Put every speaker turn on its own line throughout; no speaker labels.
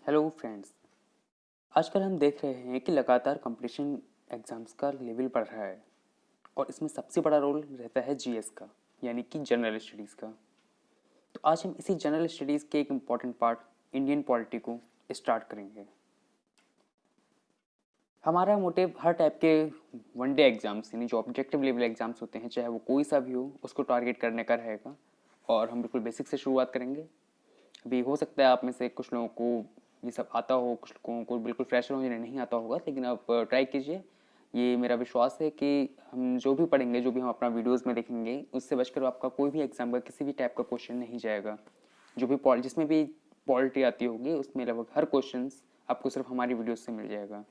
Hello friends. आजकल हम देख रहे हैं कि लगातार कंपटीशन एग्ज़ाम्स का लेवल बढ़ रहा है और इसमें सबसे बड़ा रोल रहता है जीएस का, यानी कि जनरल स्टडीज़ का। तो आज हम इसी जनरल स्टडीज़ के एक इम्पॉर्टेंट पार्ट इंडियन पॉलिटी को स्टार्ट करेंगे। हमारा मोटिव हर टाइप के वनडे एग्ज़ाम्स यानी जो ऑब्जेक्टिव लेवल एग्ज़ाम्स होते हैं, चाहे वो कोई सा भी हो, उसको टारगेट करने का रहेगा। और हम बिल्कुल बेसिक से शुरुआत करेंगे। अभी हो सकता है आप में से कुछ लोगों को ये सब आता हो, कुछ लोगों को बिल्कुल फ्रेशर हो जिन्हें नहीं आता होगा, लेकिन आप ट्राई कीजिए। ये मेरा विश्वास है कि हम जो भी पढ़ेंगे, जो भी हम अपना वीडियोस में देखेंगे, उससे बचकर आपका कोई भी एग्जाम का किसी भी टाइप का क्वेश्चन नहीं जाएगा। जो भी जिसमें भी पॉलिटी आती होगी, उसमें लगभग हर क्वेश्चन आपको सिर्फ हमारी वीडियो से मिल जाएगा।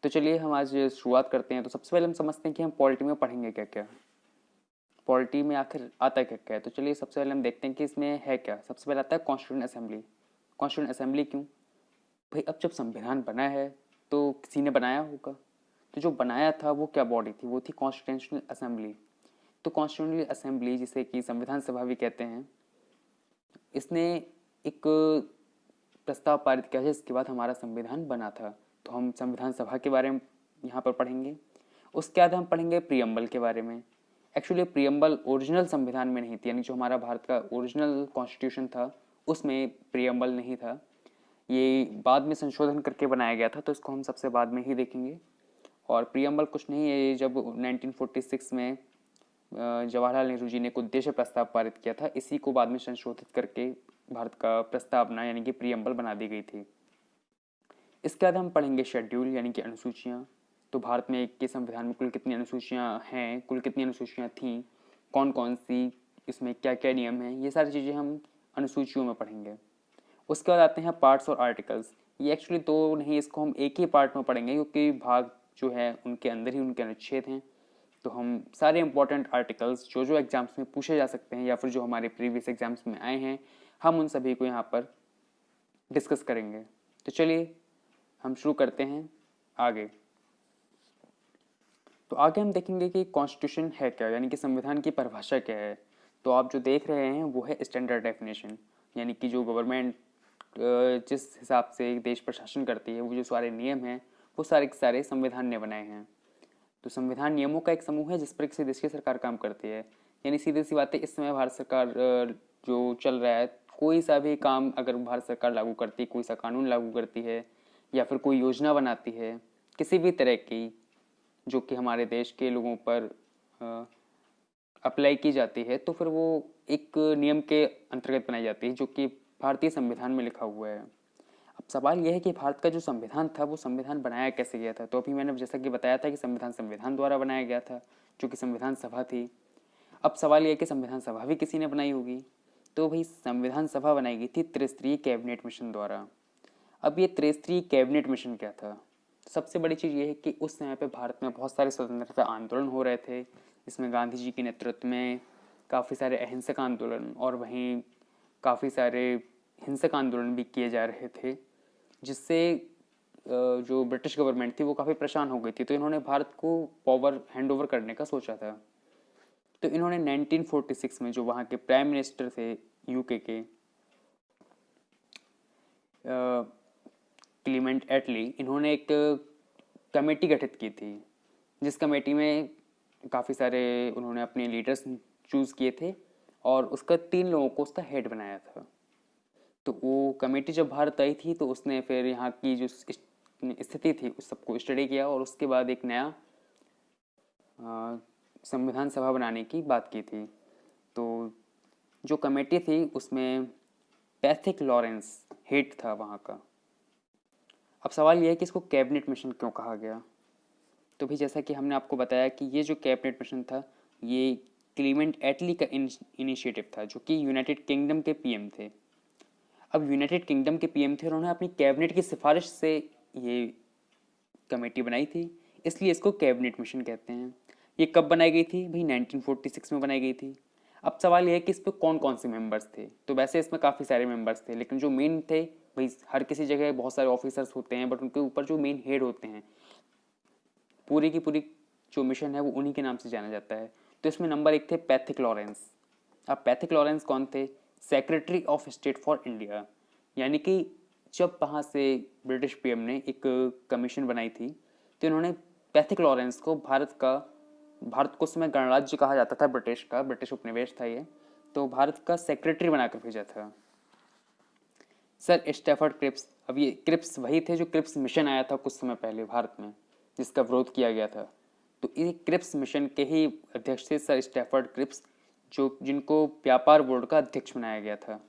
तो चलिए हम आज शुरुआत करते हैं। तो सबसे पहले हम समझते हैं कि हम पॉलिटी में पढ़ेंगे क्या क्या, पॉलिटी में आखिर आता क्या क्या है। तो चलिए सबसे पहले हम देखते हैं कि इसमें है क्या। सबसे पहले आता है कॉन्स्टिट्यूंट असेंबली। कॉन्स्टिट्यूंट असेंबली क्यों भाई? अब जब संविधान बना है तो किसी ने बनाया होगा। तो जो बनाया था वो क्या बॉडी थी? वो थी कॉन्स्टिट्यूशनल असेंबली। तो कॉन्स्टिट्यूशनल असेंबली, जिसे कि संविधान सभा भी कहते हैं, इसने एक प्रस्ताव पारित किया जिसके बाद हमारा संविधान बना था। तो हम संविधान सभा के बारे में यहाँ पर पढ़ेंगे। उसके बाद हम पढ़ेंगे प्रियम्बल के बारे में। एक्चुअली प्रियम्बल ओरिजिनल संविधान में नहीं थी, यानी जो हमारा भारत का ओरिजिनल कॉन्स्टिट्यूशन था उसमें प्रियम्बल नहीं था। ये बाद में संशोधन करके बनाया गया था, तो इसको हम सबसे बाद में ही देखेंगे। और प्रियम्बल कुछ नहीं है, जब 1946 में जवाहरलाल नेहरू जी ने एक उद्देश्य प्रस्ताव पारित किया था, इसी को बाद में संशोधित करके भारत का प्रस्तावना यानी कि प्रियम्बल बना दी गई थी। इसके बाद हम पढ़ेंगे शेड्यूल यानी कि अनुसूचियाँ। तो भारत में के संविधान में कुल कितनी अनुसूचियाँ हैं, कुल कितनी अनुसूचियाँ थीं, कौन कौन सी, इसमें क्या क्या नियम हैं, ये सारी चीज़ें हम अनुसूचियों में पढ़ेंगे। उसके बाद आते हैं पार्ट्स और आर्टिकल्स। ये एक्चुअली दो नहीं, इसको हम एक ही पार्ट में पढ़ेंगे क्योंकि भाग जो है उनके अंदर ही उनके अनुच्छेद हैं। तो हम सारे इंपॉर्टेंट आर्टिकल्स जो जो एग्जाम्स में पूछे जा सकते हैं या फिर जो हमारे प्रीवियस एग्जाम्स में आए हैं, हम उन सभी को यहाँ पर डिस्कस करेंगे। तो चलिए हम शुरू करते हैं आगे। तो आगे हम देखेंगे कि कॉन्स्टिट्यूशन है क्या, यानी कि संविधान की परिभाषा क्या है। तो आप जो देख रहे हैं वो है स्टैंडर्ड डेफिनेशन, यानी कि जो गवर्नमेंट जिस हिसाब से देश प्रशासन करती है, वो जो सारे नियम हैं वो सारे के सारे संविधान ने बनाए हैं। तो संविधान नियमों का एक समूह है जिस पर किसी देश की सरकार काम करती है। यानी सीधी सी बात है, इस समय भारत सरकार जो चल रहा है, कोई सा भी काम अगर भारत सरकार लागू करती है, कोई सा कानून लागू करती है या फिर कोई योजना बनाती है किसी भी तरह की, जो कि हमारे देश के लोगों पर अप्लाई की जाती है, तो फिर वो एक नियम के अंतर्गत बनाई जाती है जो कि भारतीय संविधान में लिखा हुआ है। अब सवाल यह है कि भारत का जो संविधान था वो संविधान बनाया कैसे गया था। तो अभी मैंने जैसा कि बताया था कि संविधान संविधान द्वारा बनाया गया था, जो कि संविधान सभा थी। अब सवाल यह है कि संविधान सभा भी किसी ने बनाई होगी। तो भाई संविधान सभा बनाई गई थी त्रिस्तरीय कैबिनेट मिशन द्वारा। अब ये त्रिस्तरीय कैबिनेट मिशन क्या था? सबसे बड़ी चीज़ ये है कि उस समय पे भारत में बहुत सारे स्वतंत्रता आंदोलन हो रहे थे, जिसमें गांधी जी के नेतृत्व में काफ़ी सारे अहिंसक आंदोलन और वहीं काफ़ी सारे हिंसक आंदोलन भी किए जा रहे थे, जिससे जो ब्रिटिश गवर्नमेंट थी वो काफ़ी परेशान हो गई थी। तो इन्होंने भारत को पावर हैंड ओवर करने का सोचा था। तो इन्होंने 1946 में जो वहाँ के प्राइम मिनिस्टर थे यूके के, क्लीमेंट एटली, इन्होंने एक कमेटी गठित की थी, जिस कमेटी में काफ़ी सारे उन्होंने अपने लीडर्स चूज़ किए थे और उसका 3 लोगों को उसका हेड बनाया था। तो वो कमेटी जब भारत आई थी तो उसने फिर यहाँ की जो स्थिति थी उस सबको स्टडी किया और उसके बाद एक नया संविधान सभा बनाने की बात की थी। तो जो कमेटी थी उसमें पैथिक लॉरेंस हेड था वहाँ का। अब सवाल यह है कि इसको कैबिनेट मिशन क्यों कहा गया। तो भी जैसा कि हमने आपको बताया कि ये जो कैबिनेट मिशन था ये क्लीमेंट एटली का इनिशिएटिव था, जो कि यूनाइटेड किंगडम के पीएम थे। अब यूनाइटेड किंगडम के पीएम थे, उन्होंने अपनी कैबिनेट की सिफारिश से ये कमेटी बनाई थी, इसलिए इसको कैबिनेट मिशन कहते हैं। ये कब बनाई गई थी भाई? 1946 में बनाई गई थी। अब सवाल यह है कि इस पर कौन कौन से मेंबर्स थे। तो वैसे इसमें काफ़ी सारे मेंबर्स थे, लेकिन जो मेन थे भाई, हर किसी जगह बहुत सारे ऑफिसर्स होते हैं, बट उनके ऊपर जो मेन हेड होते हैं, पूरी की पूरी जो मिशन है वो उन्हीं के नाम से जाना जाता है। तो इसमें नंबर 1 थे पैथिक लॉरेंस। अब पैथिक लॉरेंस कौन थे? Secretary of state for India, यानी कि जब वहाँ से ब्रिटिश पीएम ने एक कमीशन बनाई थी, तो इन्होंने पैथिक लॉरेंस को भारत को उस समय गणराज्य कहा जाता था, ब्रिटिश उपनिवेश था ये, तो भारत का सेक्रेटरी बनाकर भेजा था। सर स्टैफर्ड क्रिप्स, अब ये क्रिप्स वही थे जो क्रिप्स मिशन आया था कुछ समय पहले भारत में, जिसका विरोध किया गया था। तो ये क्रिप्स मिशन के ही अध्यक्ष थे सर स्टैफर्ड क्रिप्स, जिनको व्यापार बोर्ड का अध्यक्ष बनाया गया था।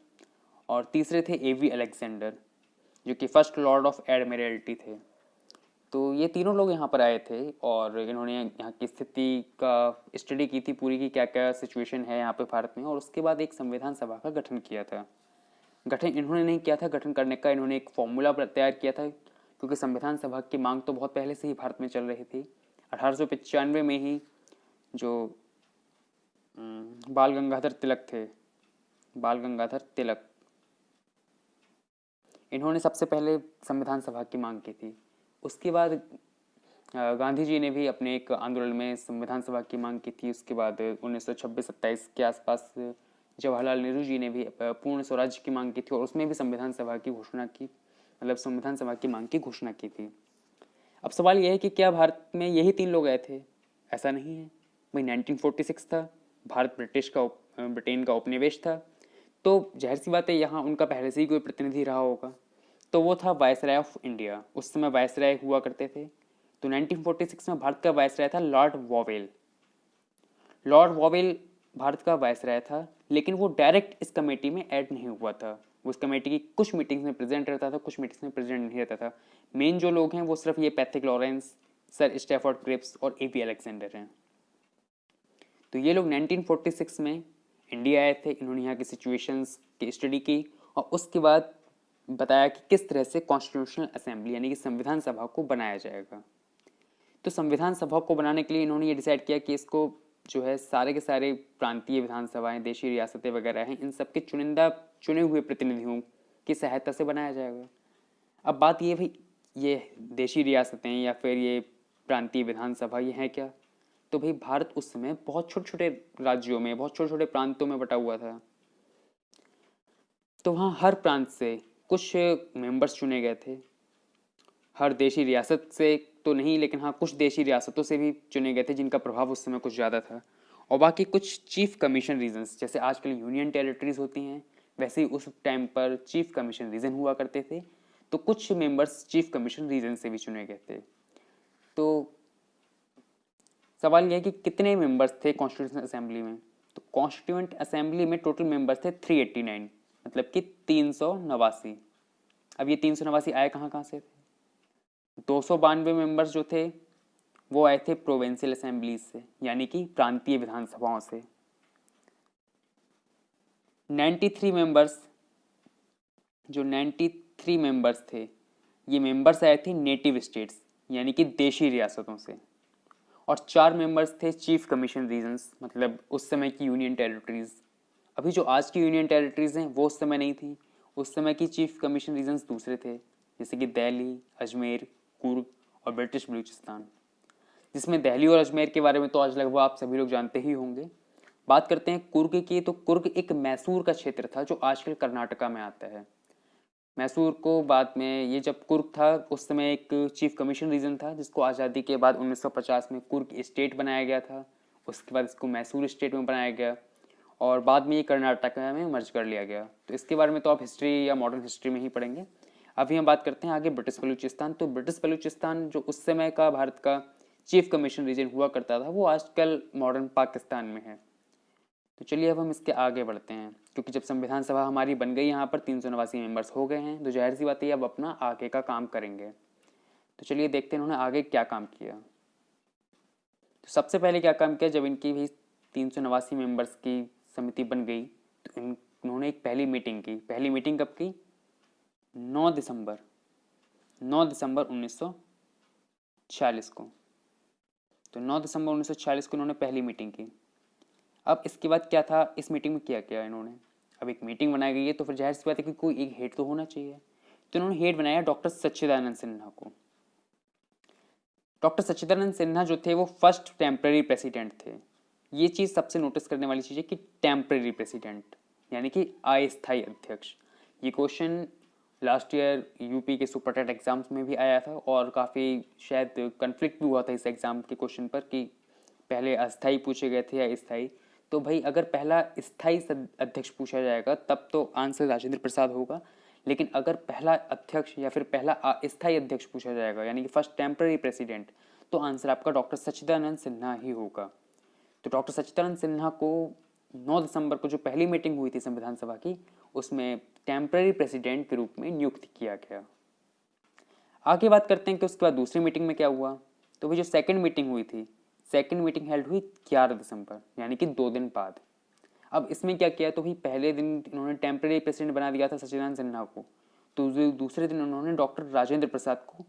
और तीसरे थे एवी अलेक्जेंडर, जो कि फर्स्ट लॉर्ड ऑफ एडमिरल्टी थे। तो ये तीनों लोग यहाँ पर आए थे और इन्होंने यहाँ की स्थिति का स्टडी की थी पूरी, की क्या क्या सिचुएशन है यहाँ पे भारत में, और उसके बाद एक संविधान सभा का गठन किया था। गठन इन्होंने नहीं किया था, गठन करने का इन्होंने एक फॉर्मूला तैयार किया था, क्योंकि संविधान सभा की मांग तो बहुत पहले से ही भारत में चल रही थी। 1895 में ही जो बाल गंगाधर तिलक, इन्होंने सबसे पहले संविधान सभा की मांग की थी। उसके बाद गांधी जी ने भी अपने एक आंदोलन में संविधान सभा की मांग की थी। उसके बाद 1926-27 के आसपास जवाहरलाल नेहरू जी ने भी पूर्ण स्वराज्य की मांग की थी और उसमें भी संविधान सभा की घोषणा की, मतलब संविधान सभा की मांग की घोषणा की थी। अब सवाल यह है कि क्या भारत में यही तीन लोग आए थे? ऐसा नहीं है भाई। 1946 था, भारत ब्रिटेन का उपनिवेश था, तो जाहिर सी बात है यहाँ उनका पहले से ही कोई प्रतिनिधि रहा होगा, तो वो था वायसराय ऑफ इंडिया। उस समय वायसराय हुआ करते थे। तो 1946 में भारत का वायसराय था लॉर्ड वॉवेल भारत का वायसराय था, लेकिन वो डायरेक्ट इस कमेटी में ऐड नहीं हुआ था। वो इस कमेटी की कुछ मीटिंग्स में प्रेजेंट रहता था, कुछ मीटिंग्स में प्रेजेंट नहीं रहता था। मेन जो लोग हैं वो सिर्फ ये Pethick Lawrence, sir Stafford Cripps और एवी अलेक्जेंडर हैं। तो ये लोग 1946 में इंडिया आए थे। इन्होंने यहाँ की सिचुएशंस की स्टडी की और उसके बाद बताया कि किस तरह से कॉन्स्टिट्यूशनल असेंबली यानी कि संविधान सभा को बनाया जाएगा। तो संविधान सभा को बनाने के लिए इन्होंने ये डिसाइड किया कि इसको जो है सारे के सारे प्रांतीय विधानसभाएं, देशी रियासतें वगैरह हैं, इन सबके चुने हुए प्रतिनिधियों की सहायता से बनाया जाएगा। अब बात ये भाई, ये देशी रियासतें या फिर ये प्रांतीय विधानसभा ये हैं क्या? तो भाई भारत उस समय बहुत छोटे छोटे राज्यों में, बहुत छोटे छोटे प्रांतों में बटा हुआ था। तो वहाँ हर प्रांत से कुछ मेंबर्स चुने गए थे। हर देशी रियासत से तो नहीं, लेकिन हाँ कुछ देशी रियासतों से भी चुने गए थे जिनका प्रभाव उस समय कुछ ज़्यादा था। और बाकी कुछ चीफ कमीशन रीजन्स, जैसे आजकल यूनियन टेरिटरीज होती हैं वैसे ही उस टाइम पर चीफ कमीशन रीजन हुआ करते थे। तो कुछ मेंबर्स चीफ कमीशन रीजन से भी चुने गए थे। तो सवाल यह है कि कितने मेंबर्स थे कॉन्स्टिट्यूशनल असेंबली में? तो कॉन्स्टिट्यूएंट असेंबली में टोटल मेंबर्स थे 389, मतलब कि 389। अब ये 389 आए कहाँ से थे? 292 मेंबर्स जो थे वो आए थे प्रोविंशियल असेंबलीज से, यानी कि प्रांतीय विधानसभाओं से। 93 मेंबर्स थे, ये मेंबर्स आए थे नेटिव स्टेट्स यानी कि देशी रियासतों से। और 4 मेंबर्स थे चीफ कमीशन रीजन्स, मतलब उस समय की यूनियन टेरिटरीज। अभी जो आज की यूनियन टेरिटरीज हैं वो उस समय नहीं थी। उस समय की चीफ कमीशन रीजन्स दूसरे थे, जैसे कि दिल्ली, अजमेर, कुर्ग और ब्रिटिश बलूचिस्तान। जिसमें दिल्ली और अजमेर के बारे में तो आज लगभग आप सभी लोग जानते ही होंगे। बात करते हैं कुर्ग की, तो कुर्ग एक मैसूर का क्षेत्र था जो आजकल कर्नाटका में आता है। मैसूर को बाद में, ये जब कुर्ग था उस समय एक चीफ कमीशन रीजन था, जिसको आज़ादी के बाद 1950 में कुर्ग स्टेट बनाया गया था। उसके बाद इसको मैसूर स्टेट में बनाया गया और बाद में ये कर्नाटका में मर्ज कर लिया गया। तो इसके बारे में तो आप हिस्ट्री या मॉडर्न हिस्ट्री में ही पढ़ेंगे। अभी हम बात करते हैं आगे ब्रिटिश बलूचिस्तान। तो ब्रिटिश बलूचिस्तान जो उस समय का भारत का चीफ कमीशन रीजन हुआ करता था वो आजकल मॉडर्न पाकिस्तान में है। तो चलिए अब हम इसके आगे बढ़ते हैं, क्योंकि जब संविधान सभा हमारी बन गई, यहाँ पर 389 मेंबर्स हो गए हैं, तो जाहिर सी बात है अब अपना आगे का काम करेंगे। तो चलिए देखते हैं इन्होंने आगे क्या काम किया। तो सबसे पहले क्या काम किया, जब इनकी भी 389 मेंबर्स की समिति बन गई तो इन्होंने एक पहली मीटिंग की। पहली मीटिंग कब की? 9 दिसंबर 1946 को। तो 9 दिसंबर 1946 को इन्होंने पहली मीटिंग की। अब इसके बाद क्या था, इस मीटिंग में क्या किया इन्होंने? अब एक मीटिंग बनाई गई है तो फिर जाहिर सी बात है कि कोई एक हेड तो होना चाहिए। तो इन्होंने हेड बनाया डॉक्टर सच्चिदानंद सिन्हा को। डॉक्टर सच्चिदानंद सिन्हा जो थे वो फर्स्ट टेम्पररी प्रेसिडेंट थे। ये चीज़ सबसे नोटिस करने वाली चीज़ है कि टेम्पररी प्रेसिडेंट यानी कि अस्थायी अध्यक्ष। ये क्वेश्चन लास्ट ईयर यूपी के सुपर एग्ज़ाम्स में भी आया था और काफ़ी शायद कन्फ्लिक्ट भी हुआ था इस एग्ज़ाम के क्वेश्चन पर कि पहले अस्थाई पूछे गए थे या स्थाई। तो भाई अगर पहला स्थाई अध्यक्ष पूछा जाएगा तब तो आंसर राजेंद्र प्रसाद होगा, लेकिन अगर पहला अध्यक्ष या फिर पहला अस्थाई अध्यक्ष पूछा जाएगा यानी कि फर्स्ट टेम्पररी प्रेसिडेंट, तो आंसर आपका डॉक्टर सच्चिदानंद सिन्हा ही होगा। तो डॉक्टर सच्चिदानंद सिन्हा को 9 दिसंबर को जो पहली मीटिंग हुई थी संविधान सभा की, उसमें टेम्पररी प्रेसिडेंट के रूप में नियुक्त किया गया। आगे बात करते हैं कि उसके बाद दूसरी मीटिंग में क्या हुआ। तो वो जो सेकंड मीटिंग हुई थी, सेकंड मीटिंग हेल्ड हुई 11 दिसंबर यानी कि 2 दिन बाद। अब इसमें क्या किया, तो भाई पहले दिन इन्होंने टेम्पररी प्रेसिडेंट बना दिया था सच्चिदानंद सिन्हा को, तो दूसरे दिन उन्होंने डॉक्टर राजेंद्र प्रसाद को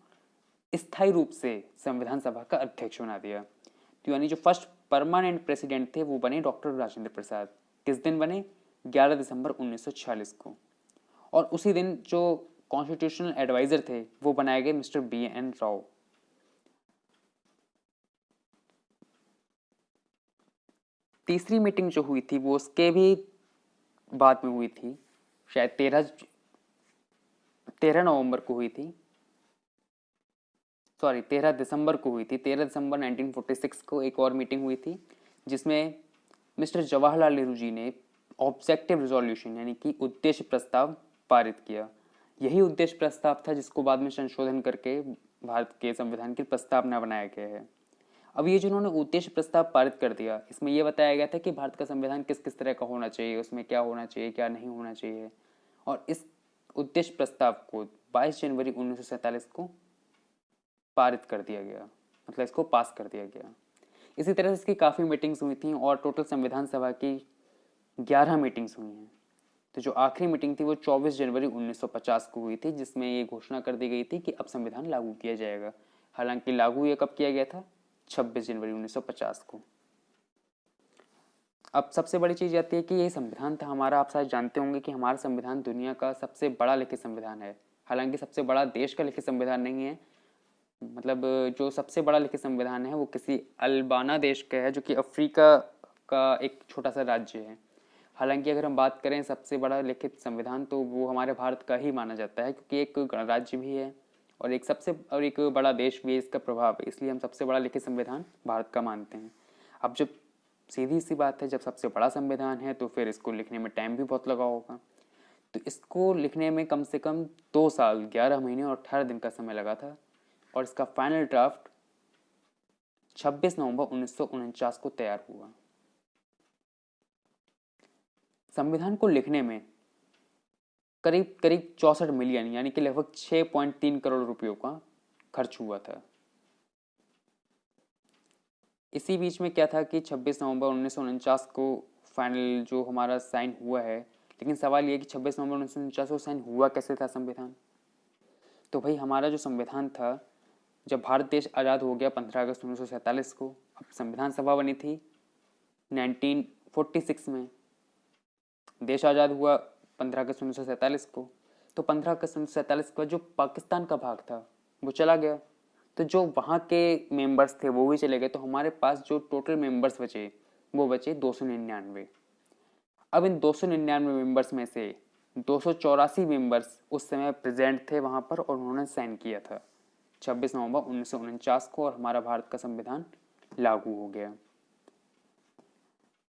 स्थायी रूप से संविधान सभा का अध्यक्ष बना दिया। तो यानी जो फर्स्ट परमानेंट प्रेसिडेंट थे वो बने डॉक्टर राजेंद्र प्रसाद। किस दिन बने? 11 दिसंबर 1946 को। और उसी दिन जो कॉन्स्टिट्यूशनल एडवाइजर थे वो बनाए गए मिस्टर BN राव। तीसरी मीटिंग जो हुई थी वो उसके भी बाद में हुई थी, शायद 13 नवंबर को हुई थी, सॉरी 13 दिसंबर को हुई थी। 13 दिसंबर 1946 को एक और मीटिंग हुई थी जिसमें मिस्टर जवाहरलाल नेहरू जी ने ऑब्जेक्टिव रिजोल्यूशन यानी कि उद्देश्य प्रस्ताव पारित किया। यही उद्देश्य प्रस्ताव था जिसको बाद में संशोधन करके भारत के संविधान की प्रस्तावना बनाया गया है। अब ये जिन्होंने उद्देश्य प्रस्ताव पारित कर दिया, इसमें यह बताया गया था कि भारत का संविधान किस किस तरह का होना चाहिए, उसमें क्या होना चाहिए क्या नहीं होना चाहिए। और इस उद्देश्य प्रस्ताव को 22 जनवरी 1947 को पारित कर दिया गया, मतलब इसको पास कर दिया गया। इसी तरह से इसकी काफ़ी मीटिंग्स हुई थी और टोटल संविधान सभा की 11 मीटिंग्स हुई हैं। तो जो आखिरी मीटिंग थी वो 24 जनवरी 1950 को हुई थी, जिसमें ये घोषणा कर दी गई थी कि अब संविधान लागू किया जाएगा। हालांकि लागू ये कब किया गया था? 26 जनवरी 1950 को। अब सबसे बड़ी चीज़ आती है कि ये संविधान था हमारा। आप शायद जानते होंगे कि हमारा संविधान दुनिया का सबसे बड़ा लिखित संविधान है। हालांकि सबसे बड़ा देश का लिखित संविधान नहीं है, मतलब जो सबसे बड़ा लिखित संविधान है वो किसी अल्बाना देश का है जो कि अफ्रीका का एक छोटा सा राज्य है। हालांकि अगर हम बात करें सबसे बड़ा लिखित संविधान तो वो हमारे भारत का ही माना जाता है, क्योंकि एक गणराज्य भी है और एक बड़ा देश भी है, इसका प्रभाव है, इसलिए हम सबसे बड़ा लिखित संविधान भारत का मानते हैं। अब जब सीधी सी बात है, जब सबसे बड़ा संविधान है तो फिर इसको लिखने में टाइम भी बहुत लगा होगा। तो इसको लिखने में कम से कम 2 साल 11 महीने और 18 दिन का समय लगा था और इसका फाइनल ड्राफ्ट 26 नवंबर 1949 को तैयार हुआ। संविधान को लिखने में करीब करीब 64 मिलियन यानी कि लगभग 6.3 करोड़ रुपयों का खर्च हुआ था। इसी बीच में क्या था कि 26 नवंबर 1949 को फाइनल जो हमारा साइन हुआ है, लेकिन सवाल ये कि 26 नवंबर 1949 को साइन हुआ कैसे था संविधान। तो भाई हमारा जो संविधान था, जब भारत देश आज़ाद हो गया 15 अगस्त 1947 को, अब संविधान सभा बनी थी 1946 में, देश आज़ाद हुआ 15 अगस्त 1947 को। तो 15 अगस्त 1947 का जो पाकिस्तान का भाग था वो चला गया, तो जो वहाँ के मेंबर्स थे वो भी चले गए, तो हमारे पास जो टोटल मेंबर्स बचे वो बचे 299। अब इन 299 मेंबर्स में से 284 मेंबर्स उस समय प्रेजेंट थे वहाँ पर और उन्होंने साइन किया था 26 नवंबर 1949 को, और हमारा भारत का संविधान लागू हो गया।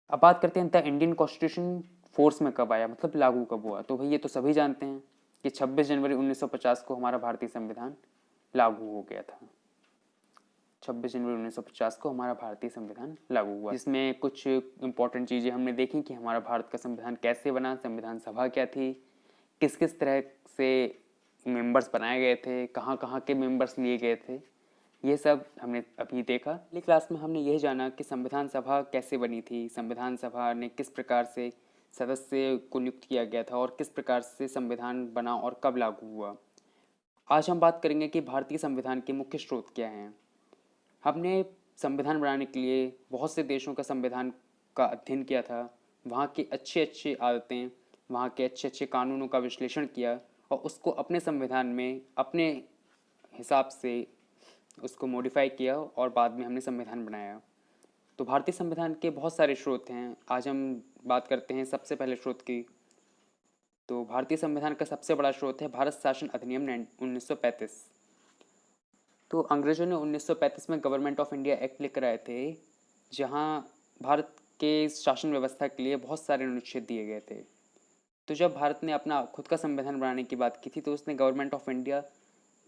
अब बात करते हैं द इंडियन कॉन्स्टिट्यूशन फोर्स में कब आया, मतलब लागू कब हुआ। तो भाई ये तो सभी जानते हैं कि 26 जनवरी 1950 को हमारा भारतीय संविधान लागू हो गया था। 26 जनवरी 1950 को हमारा भारतीय संविधान लागू हुआ, जिसमें कुछ इंपॉर्टेंट चीज़ें हमने देखी कि हमारा भारत का संविधान कैसे बना, संविधान सभा क्या थी, किस किस तरह से मेंबर्स बनाए गए थे, कहाँ कहाँ के मेंबर्स लिए गए थे, ये सब हमने अभी देखा। अगली क्लास में हमने यही जाना कि संविधान सभा कैसे बनी थी, संविधान सभा ने किस प्रकार से सदस्य को नियुक्त किया गया था और किस प्रकार से संविधान बना और कब लागू हुआ। आज हम बात करेंगे कि भारतीय संविधान के मुख्य स्रोत क्या हैं। हमने संविधान बनाने के लिए बहुत से देशों का संविधान का अध्ययन किया था, वहाँ की अच्छी अच्छी आदतें, वहाँ के अच्छे अच्छे कानूनों का विश्लेषण किया और उसको अपने संविधान में अपने हिसाब से उसको मॉडिफाई किया और बाद में हमने संविधान बनाया। तो भारतीय संविधान के बहुत सारे स्रोत हैं, आज हम बात करते हैं सबसे पहले स्रोत की। तो भारतीय संविधान का सबसे बड़ा स्रोत है भारत शासन अधिनियम 1935। तो अंग्रेजों ने 1935 में गवर्नमेंट ऑफ इंडिया एक्ट लेकर आए थे, जहां भारत के शासन व्यवस्था के लिए बहुत सारे अनुच्छेद दिए गए थे। तो जब भारत ने अपना खुद का संविधान बनाने की बात की थी, तो उसने गवर्नमेंट ऑफ इंडिया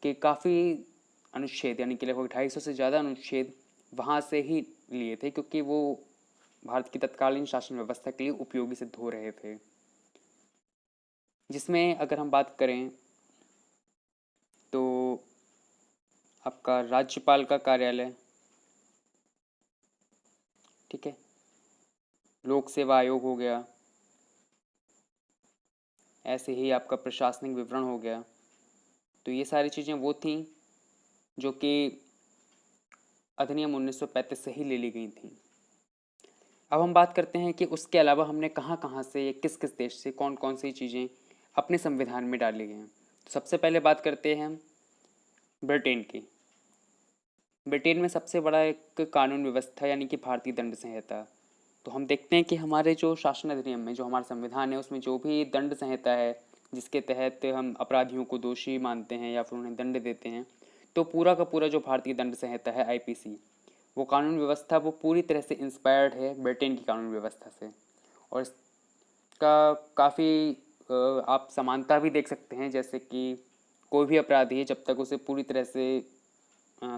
के काफ़ी अनुच्छेद, यानी कि लगभग 250 से ज़्यादा अनुच्छेद वहाँ से ही लिए थे, क्योंकि वो भारत की तत्कालीन शासन व्यवस्था के लिए उपयोगी सिद्ध हो रहे थे। जिसमें अगर हम बात करें तो आपका राज्यपाल का कार्यालय, ठीक है, लोक सेवा आयोग हो गया, ऐसे ही आपका प्रशासनिक विवरण हो गया। तो ये सारी चीज़ें वो थी जो कि अधिनियम 1935 से ही ले ली गई थी। अब हम बात करते हैं कि उसके अलावा हमने कहाँ कहाँ से, किस किस देश से कौन कौन सी चीज़ें अपने संविधान में डाली गई हैं। तो सबसे पहले बात करते हैं हम ब्रिटेन की। ब्रिटेन में सबसे बड़ा एक कानून व्यवस्था यानी कि भारतीय दंड संहिता। तो हम देखते हैं कि हमारे जो शासन अधिनियम में, जो हमारा संविधान है, उसमें जो भी दंड संहिता है जिसके तहत हम अपराधियों को दोषी मानते हैं या फिर उन्हें दंड देते हैं, तो पूरा का पूरा जो भारतीय दंड संहिता है आईपीसी, वो कानून व्यवस्था वो पूरी तरह से इंस्पायर्ड है ब्रिटेन की कानून व्यवस्था से। और इसका काफ़ी आप समानता भी देख सकते हैं, जैसे कि कोई भी अपराधी है, जब तक उसे पूरी तरह से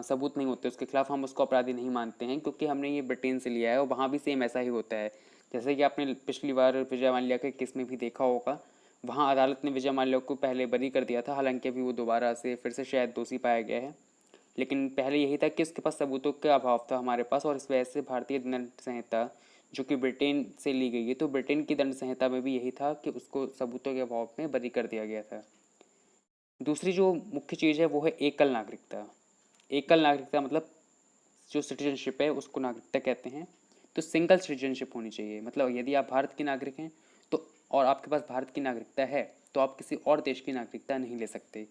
सबूत नहीं होते उसके खिलाफ, हम उसको अपराधी नहीं मानते हैं, क्योंकि हमने ये ब्रिटेन से लिया है और वहाँ भी सेम ऐसा ही होता है। जैसे कि आपने पिछली बार विजय माल्या के केस में भी देखा होगा, वहाँ अदालत ने विजय माल्या को पहले बरी कर दिया था, हालांकि अभी वो दोबारा से फिर से शायद दोषी पाया गया है। लेकिन पहले यही था कि उसके पास सबूतों का अभाव था हमारे पास, और इस वजह से भारतीय दंड संहिता जो कि ब्रिटेन से ली गई है, तो ब्रिटेन की दंड संहिता में भी यही था कि उसको सबूतों के अभाव में बरी कर दिया गया था। दूसरी जो मुख्य चीज़ है वो है एकल नागरिकता। एकल नागरिकता मतलब जो सिटीजनशिप है उसको नागरिकता कहते हैं। तो सिंगल सिटीजनशिप होनी चाहिए, मतलब यदि आप भारत के नागरिक हैं तो, और आपके पास भारत की नागरिकता है, तो आप किसी और देश की नागरिकता नहीं ले सकते।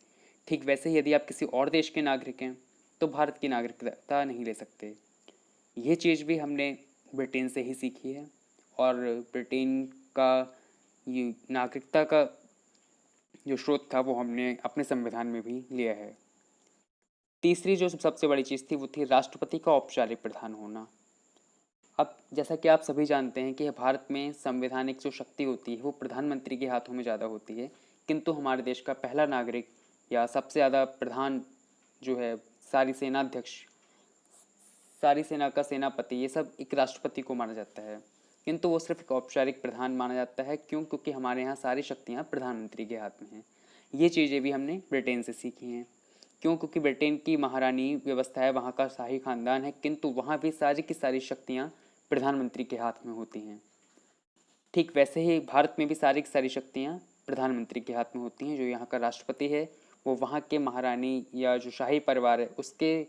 ठीक वैसे ही यदि आप किसी और देश के नागरिक हैं तो भारत की नागरिकता नहीं ले सकते। ये चीज़ भी हमने ब्रिटेन से ही सीखी है, और ब्रिटेन का ये नागरिकता का जो स्रोत था वो हमने अपने संविधान में भी लिया है। तीसरी जो सबसे बड़ी चीज़ थी वो थी राष्ट्रपति का औपचारिक प्रधान होना। अब जैसा कि आप सभी जानते हैं कि भारत में संवैधानिक जो शक्ति होती है वो प्रधानमंत्री के हाथों में ज़्यादा होती है, किंतु हमारे देश का पहला नागरिक या सबसे ज़्यादा प्रधान जो है, सारी सेनाध्यक्ष, सारी सेना का सेनापति, ये सब एक राष्ट्रपति को माना जाता है, किंतु वो सिर्फ एक औपचारिक प्रधान माना जाता है। क्यों? क्योंकि हमारे यहाँ सारी शक्तियाँ प्रधानमंत्री के हाथ में हैं। ये चीज़ें भी हमने ब्रिटेन से सीखी हैं। क्यों? क्योंकि ब्रिटेन की महारानी व्यवस्था है, वहाँ का शाही खानदान है, किंतु वहाँ भी सारी की सारी शक्तियाँ प्रधानमंत्री के हाथ में होती हैं। ठीक वैसे ही भारत में भी सारी की सारी शक्तियाँ प्रधानमंत्री के हाथ में होती हैं। जो यहाँ का राष्ट्रपति है वो वहाँ के महारानी या जो शाही परिवार है उसके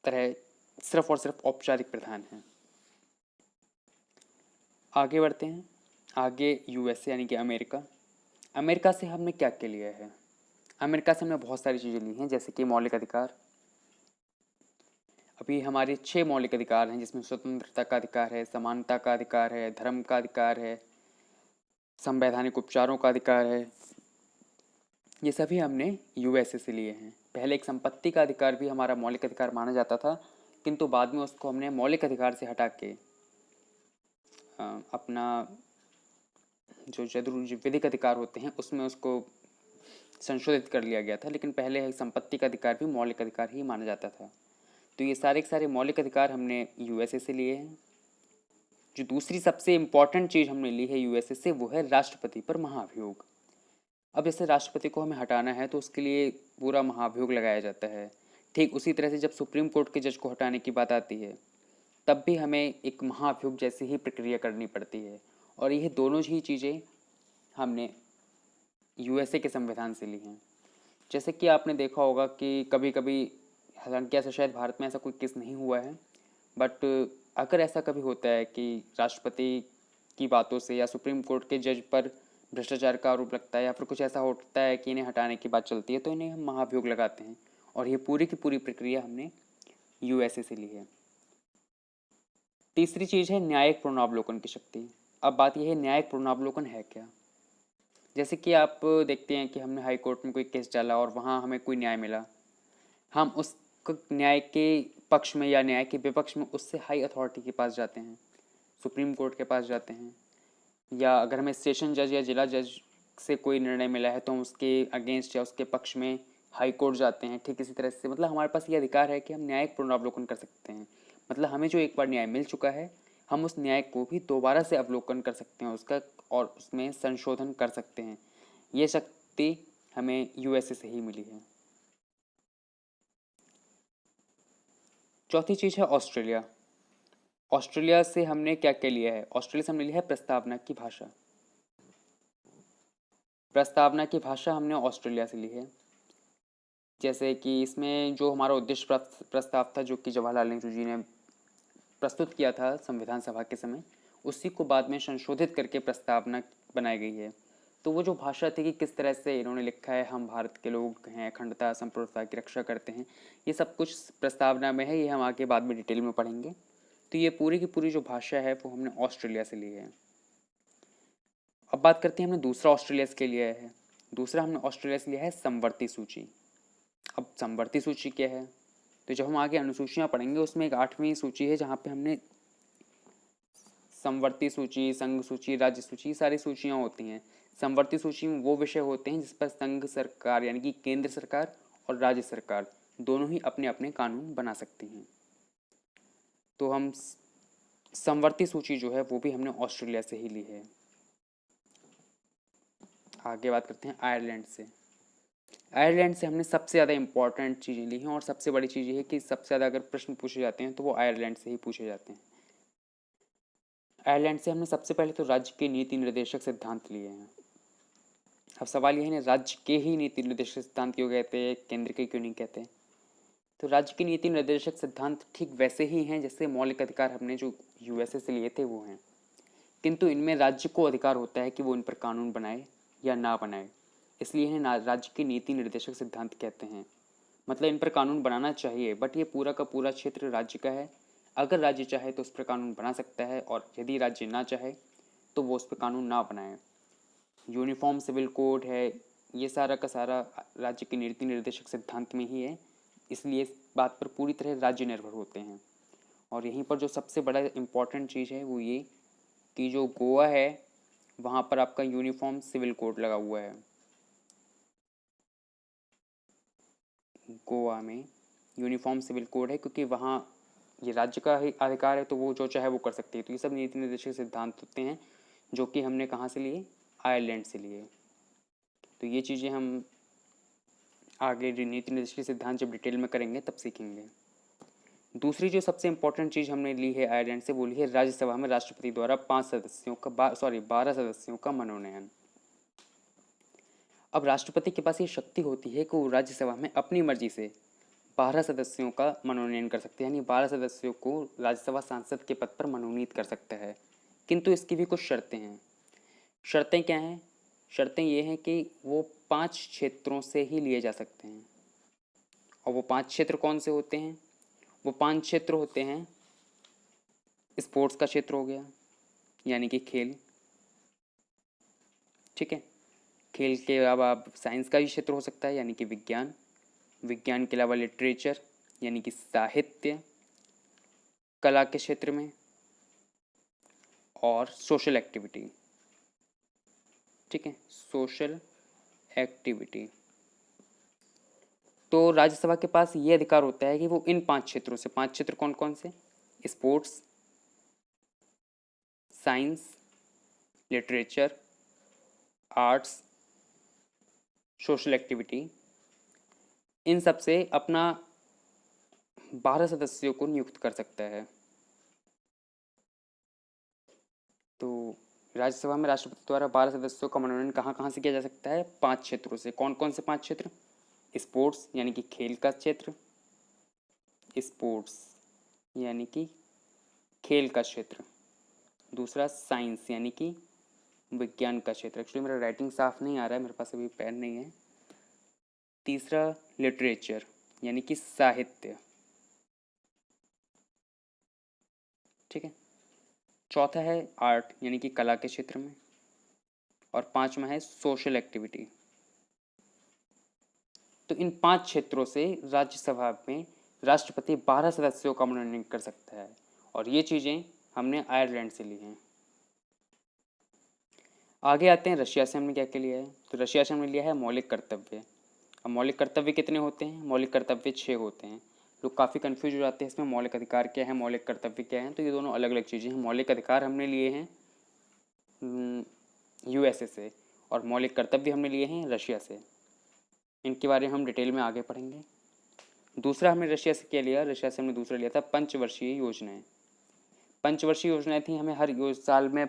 तरह सिर्फ और सिर्फ औपचारिक प्रधान है। आगे बढ़ते हैं। आगे यूएसए यानी कि अमेरिका। अमेरिका से हमने क्या क्या लिया है? अमेरिका से हमने बहुत सारी चीज़ें ली हैं, जैसे कि मौलिक अधिकार। अभी हमारे 6 मौलिक अधिकार हैं, जिसमें स्वतंत्रता का अधिकार है, समानता का अधिकार है, धर्म का अधिकार है, संवैधानिक उपचारों का अधिकार है। ये सभी हमने यूएसए से लिए हैं। पहले एक संपत्ति का अधिकार भी हमारा मौलिक अधिकार माना जाता था, किंतु बाद में उसको हमने मौलिक अधिकार से हटा के अपना जो विधिक अधिकार होते हैं उसमें उसको संशोधित कर लिया गया था। लेकिन पहले संपत्ति का अधिकार भी मौलिक अधिकार ही माना जाता था। तो ये सारे के सारे मौलिक अधिकार हमने यूएसए से लिए हैं। जो दूसरी सबसे इम्पॉर्टेंट चीज़ हमने ली है यूएसए से वो है राष्ट्रपति पर महाभियोग। अब जैसे राष्ट्रपति को हमें हटाना है तो उसके लिए पूरा महाभियोग लगाया जाता है। ठीक उसी तरह से जब सुप्रीम कोर्ट के जज को हटाने की बात आती है तब भी हमें एक महाभियोग जैसी ही प्रक्रिया करनी पड़ती है। और ये दोनों ही चीज़ें हमने यूएसए के संविधान से ली हैं। जैसे कि आपने देखा होगा कि कभी कभी, हालांकि ऐसा शायद भारत में ऐसा कोई केस नहीं हुआ है, बट अगर ऐसा कभी होता है कि राष्ट्रपति की बातों से या सुप्रीम कोर्ट के जज पर भ्रष्टाचार का आरोप लगता है या फिर कुछ ऐसा होता है कि इन्हें हटाने की बात चलती है, तो इन्हें हम महाभियोग लगाते हैं। और ये पूरी की पूरी प्रक्रिया हमने यूएसए से ली है। तीसरी चीज़ है न्यायिक पुनरावलोकन की शक्ति। अब बात यह है न्यायिक पुनरावलोकन है क्या? जैसे कि आप देखते हैं कि हमने हाई कोर्ट में कोई केस डाला और वहाँ हमें कोई न्याय मिला, हम उस न्याय के पक्ष में या न्याय के विपक्ष में उससे हाई अथॉरिटी के पास जाते हैं, सुप्रीम कोर्ट के पास जाते हैं, या अगर हमें स्टेशन जज या जिला जज से कोई निर्णय मिला है तो हम उसके अगेंस्ट या उसके पक्ष में हाई कोर्ट जाते हैं। ठीक इसी तरह से मतलब हमारे पास ये अधिकार है कि हम न्यायिक पुनरावलोकन कर सकते हैं। मतलब हमें जो एक बार न्याय मिल चुका है, हम उस न्याय को भी दोबारा से अवलोकन कर सकते हैं उसका, और उसमें संशोधन कर सकते हैं। ये शक्ति हमें यूएसए से ही मिली है। चौथी चीज़ है ऑस्ट्रेलिया। ऑस्ट्रेलिया से हमने क्या क्या लिया है? ऑस्ट्रेलिया से हमने लिया है प्रस्तावना की भाषा। प्रस्तावना की भाषा हमने ऑस्ट्रेलिया से ली है। जैसे कि इसमें जो हमारा उद्देश्य प्रस्ताव था, जो कि जवाहरलाल नेहरू जी ने प्रस्तुत किया था संविधान सभा के समय, उसी को बाद में संशोधित करके प्रस्तावना बनाई गई है। तो वो जो भाषा थी कि किस तरह से इन्होंने लिखा है, हम भारत के लोग हैं, अखंडता संप्रभुता की रक्षा करते हैं, ये सब कुछ प्रस्तावना में है। ये हम आगे बाद में डिटेल में पढ़ेंगे। तो ये पूरी की पूरी जो भाषा है वो हमने ऑस्ट्रेलिया से ली है। अब बात करते हैं हमने दूसरा ऑस्ट्रेलिया से लिया है। दूसरा हमने ऑस्ट्रेलिया से लिया है समवर्ती सूची। अब समवर्ती सूची क्या है? तो जब हम आगे अनुसूचियाँ पढ़ेंगे उसमें एक 8वीं सूची है जहाँ पे हमने समवर्ती सूची, संघ सूची, राज्य सूची, सारी सूचियाँ होती हैं। समवर्ती सूची में वो विषय होते हैं जिस पर संघ सरकार यानी कि केंद्र सरकार और राज्य सरकार दोनों ही अपने अपने कानून बना सकती हैं। तो हम समवर्ती सूची जो है वो भी हमने ऑस्ट्रेलिया से ही ली है। आगे बात करते हैं आयरलैंड से। आयरलैंड से हमने सबसे ज़्यादा इंपॉर्टेंट चीज़ें ली हैं, और सबसे बड़ी चीज़ ये है कि सबसे ज़्यादा अगर प्रश्न पूछे जाते हैं तो वो आयरलैंड से ही पूछे जाते हैं। आयरलैंड से हमने सबसे पहले तो राज्य के नीति निर्देशक सिद्धांत लिए हैं। अब सवाल यह है, राज्य के ही नीति निर्देशक सिद्धांत क्यों कहते हैं, केंद्र के क्यों नहीं कहते? तो राज्य के नीति निर्देशक सिद्धांत ठीक वैसे ही हैं जैसे मौलिक अधिकार हमने जो यूएसए से लिए थे वो हैं, किंतु इनमें राज्य को अधिकार होता है कि वो इन पर कानून बनाए या ना बनाए। इसलिए इन्हें राज्य के नीति निर्देशक सिद्धांत कहते हैं। मतलब इन पर कानून बनाना चाहिए, बट ये पूरा का पूरा क्षेत्र राज्य का है। अगर राज्य चाहे तो उस पर कानून बना सकता है, और यदि राज्य ना चाहे तो वो उस पर कानून ना बनाए। यूनिफॉर्म सिविल कोड है, ये सारा का सारा राज्य के नीति निर्देशक सिद्धांत में ही है। इसलिए इस बात पर पूरी तरह राज्य निर्भर होते हैं। और यहीं पर जो सबसे बड़ा इम्पॉर्टेंट चीज़ है वो ये कि जो गोवा है वहाँ पर आपका यूनिफॉर्म सिविल कोड लगा हुआ है। गोवा में यूनिफॉर्म सिविल कोड है क्योंकि वहाँ ये राज्य का ही अधिकार है, तो वो जो चाहे वो कर सकती है। तो ये सब नीति निर्देशक सिद्धांत होते हैं जो कि हमने कहाँ से लिए? आयरलैंड से लिए। तो ये चीज़ें हम आगे नीति निर्देशक सिद्धांत जब डिटेल में करेंगे तब सीखेंगे। दूसरी जो सबसे इंपॉर्टेंट चीज़ हमने ली है आयरलैंड से, वो ली है राज्यसभा में राष्ट्रपति द्वारा 12 सदस्यों का मनोनयन। अब राष्ट्रपति के पास ये शक्ति होती है कि वो राज्यसभा में अपनी मर्जी से 12 सदस्यों का मनोनयन कर सकते हैं, यानी 12 सदस्यों को राज्यसभा सांसद के पद पर मनोनीत कर सकता है। किंतु इसकी भी कुछ शर्तें हैं। शर्तें क्या हैं? शर्तें ये हैं कि वो 5 क्षेत्रों से ही लिए जा सकते हैं। और वो 5 क्षेत्र कौन से होते हैं? वो 5 क्षेत्र होते हैं, स्पोर्ट्स का क्षेत्र हो गया यानी कि खेल, ठीक है। खेल के अलावा आप साइंस का भी क्षेत्र हो सकता है यानी कि विज्ञान, विज्ञान के अलावा लिटरेचर यानी कि साहित्य, कला के क्षेत्र में, और सोशल एक्टिविटी, ठीक है, सोशल एक्टिविटी। तो राज्यसभा के पास ये अधिकार होता है कि वो इन 5 क्षेत्रों से, 5 क्षेत्र कौन कौन से? Sports, science, literature, arts, social activity, इन सब से अपना 12 सदस्यों को नियुक्त कर सकता है। तो राज्यसभा में राष्ट्रपति द्वारा 12 सदस्यों का मनोनयन कहाँ कहाँ से किया जा सकता है? 5 क्षेत्रों से। कौन कौन से 5 क्षेत्र? स्पोर्ट्स यानी कि खेल का क्षेत्र, स्पोर्ट्स यानी कि खेल का क्षेत्र। दूसरा साइंस यानी कि विज्ञान का क्षेत्र। एक्चुअली मेरा राइटिंग साफ नहीं आ रहा है, मेरे पास अभी पेन नहीं है। तीसरा लिटरेचर यानी कि साहित्य, ठीक है। चौथा है आर्ट यानी कि कला के क्षेत्र में। और 5वां है सोशल एक्टिविटी। तो इन 5 क्षेत्रों से राज्यसभा में राष्ट्रपति 12 सदस्यों का मनोनयन कर सकता है और ये चीज़ें हमने आयरलैंड से ली हैं। आगे आते हैं रशिया से हमने क्या क्या लिया है। तो रशिया से हमने लिया है मौलिक कर्तव्य। अब मौलिक कर्तव्य कितने होते हैं? मौलिक कर्तव्य 6 होते हैं। लोग काफ़ी कन्फ्यूज हो जाते हैं इसमें मौलिक अधिकार क्या है, मौलिक कर्तव्य क्या है। तो ये दोनों अलग अलग चीज़ें हैं। मौलिक अधिकार हमने लिए हैं यूएसए से और मौलिक कर्तव्य हमने लिए हैं रशिया से। इनके बारे में हम डिटेल में आगे पढ़ेंगे। दूसरा हमने रशिया से क्या लिया? रशिया से हमने दूसरा लिया था पंचवर्षीय योजनाएं। पंचवर्षीय योजनाएं थी, हमें हर साल में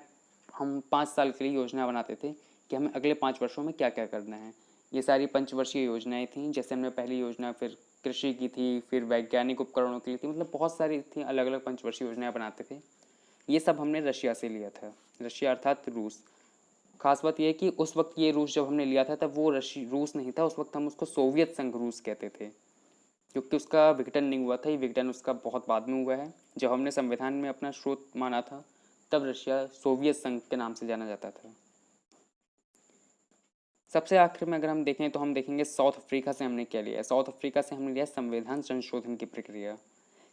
हम 5 साल के लिए योजना बनाते थे कि हमें अगले 5 वर्षों में क्या क्या करना है। ये सारी पंचवर्षीय योजनाएं थीं। जैसे हमने पहली योजना फिर कृषि की थी, फिर वैज्ञानिक उपकरणों की थी, मतलब बहुत सारी थी, अलग अलग पंचवर्षीय योजनाएं बनाते थे। ये सब हमने रशिया से लिया था। रशिया अर्थात रूस। खास बात यह है कि उस वक्त ये रूस जब हमने लिया था तब वो रूस नहीं था, उस वक्त हम उसको सोवियत संघ रूस कहते थे, क्योंकि उसका विघटन नहीं हुआ था। ये विघटन उसका बहुत बाद में हुआ है। जब हमने संविधान में अपना स्रोत माना था तब रशिया सोवियत संघ के नाम से जाना जाता था। सबसे आखिर में अगर हम देखें तो हम देखेंगे साउथ अफ्रीका से हमने क्या लिया है। साउथ अफ्रीका से हमने लिया संविधान संशोधन की प्रक्रिया।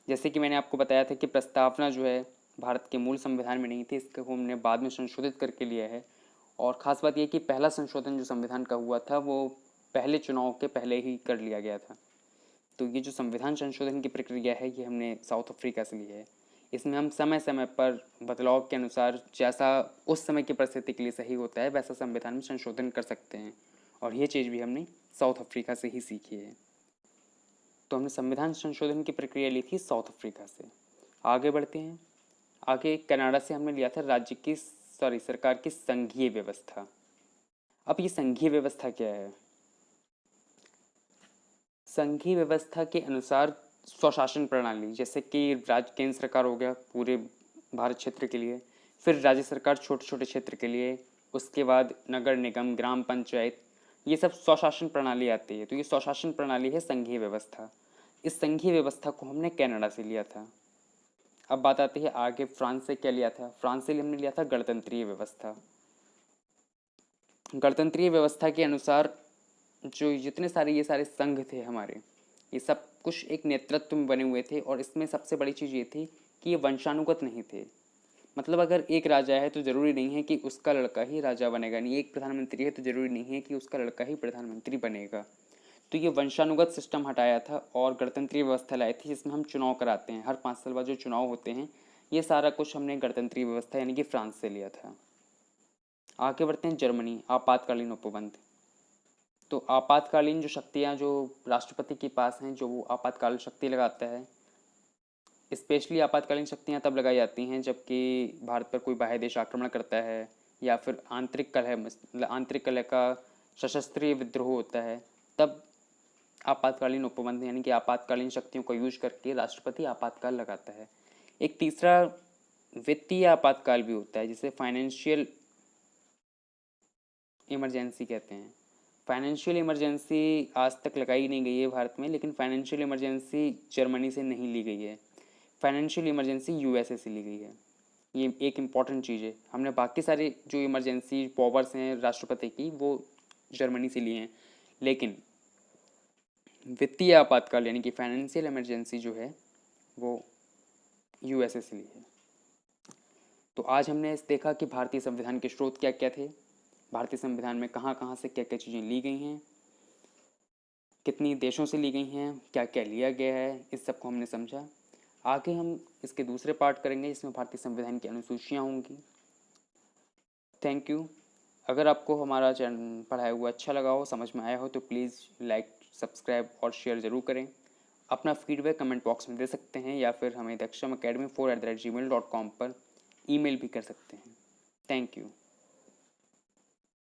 जैसे कि मैंने आपको बताया था कि प्रस्तावना जो है भारत के मूल संविधान में नहीं थी, इसको हमने बाद में संशोधित करके लिया है। और ख़ास बात यह कि पहला संशोधन जो संविधान का हुआ था वो पहले चुनाव के पहले ही कर लिया गया था। तो ये जो संविधान संशोधन की प्रक्रिया है ये हमने साउथ अफ्रीका से ली है। इसमें हम समय समय पर बदलाव के अनुसार जैसा उस समय की परिस्थिति के लिए सही होता है वैसा संविधान में संशोधन कर सकते हैं, और ये चीज़ भी हमने साउथ अफ्रीका से ही सीखी है। तो हमने संविधान संशोधन की प्रक्रिया ली थी साउथ अफ्रीका से। आगे बढ़ते हैं। आगे कनाडा से हमने लिया था सरकार की संघीय व्यवस्था। अब ये संघीय व्यवस्था क्या है? संघीय व्यवस्था के अनुसार स्वशासन प्रणाली, जैसे कि राज्य केंद्र सरकार हो गया पूरे भारत क्षेत्र के लिए, फिर राज्य सरकार छोटे छोटे क्षेत्र के लिए, उसके बाद नगर निगम, ग्राम पंचायत, ये सब स्वशासन प्रणाली आती है। तो ये स्वशासन प्रणाली है संघीय व्यवस्था। इस संघीय व्यवस्था को हमने कनाडा से लिया था। अब बात आती है आगे फ्रांस से क्या लिया था। फ्रांस से हमने लिया था गणतंत्रीय व्यवस्था। गणतंत्रीय व्यवस्था के अनुसार जो जितने सारे ये सारे संघ थे हमारे, ये सब कुछ एक नेतृत्व में बने हुए थे। और इसमें सबसे बड़ी चीज़ ये थी कि ये वंशानुगत नहीं थे। मतलब अगर एक राजा है तो ज़रूरी नहीं है कि उसका लड़का ही राजा बनेगा, नहीं एक प्रधानमंत्री है तो ज़रूरी नहीं है कि उसका लड़का ही प्रधानमंत्री बनेगा। तो ये वंशानुगत सिस्टम हटाया था और गणतंत्रीय व्यवस्था लाई थी, जिसमें हम चुनाव कराते हैं। हर 5 साल बाद जो चुनाव होते हैं, ये सारा कुछ हमने गणतंत्रीय व्यवस्था यानी कि फ्रांस से लिया था। आगे बढ़ते हैं जर्मनी, आपातकालीन उपबंध। तो आपातकालीन जो शक्तियाँ जो राष्ट्रपति के पास हैं, जो वो आपातकालीन शक्ति लगाता है, स्पेशली आपातकालीन शक्तियाँ तब लगाई जाती हैं जबकि भारत पर कोई बाह्य देश आक्रमण करता है या फिर आंतरिक कलह का सशस्त्रीय विद्रोह होता है, तब आपातकालीन उपबंध यानी कि आपातकालीन शक्तियों का यूज करके राष्ट्रपति आपातकाल लगाता है। एक तीसरा वित्तीय आपातकाल भी होता है, जिसे फाइनेंशियल इमरजेंसी कहते हैं। फाइनेंशियल इमरजेंसी आज तक लगाई नहीं गई है भारत में, लेकिन फाइनेंशियल इमरजेंसी जर्मनी से नहीं ली गई है। फाइनेंशियल इमरजेंसी यूएसए से ली गई है। ये एक इम्पॉर्टेंट चीज़ है। हमने बाकी सारे जो इमरजेंसी पावर्स हैं राष्ट्रपति की वो जर्मनी से लिए हैं, लेकिन वित्तीय आपातकाल यानी कि फाइनेंशियल इमरजेंसी जो है वो यूएसए से ली है। तो आज हमने देखा कि भारतीय संविधान के स्रोत क्या क्या थे, भारतीय संविधान में कहाँ कहाँ से क्या क्या चीज़ें ली गई हैं, कितनी देशों से ली गई हैं, क्या क्या लिया गया है, इस सब को हमने समझा। आगे हम इसके दूसरे पार्ट करेंगे जिसमें भारतीय संविधान की अनुसूचियाँ होंगी। Thank you. अगर आपको हमारा चैनल पढ़ाया हुआ अच्छा लगा हो, समझ में आया हो, तो प्लीज़ लाइक, सब्सक्राइब और शेयर ज़रूर करें। अपना फीडबैक कमेंट बॉक्स में दे सकते हैं या फिर हमें दक्षम academy4@gmail.com पर ईमेल भी कर सकते हैं। Thank you.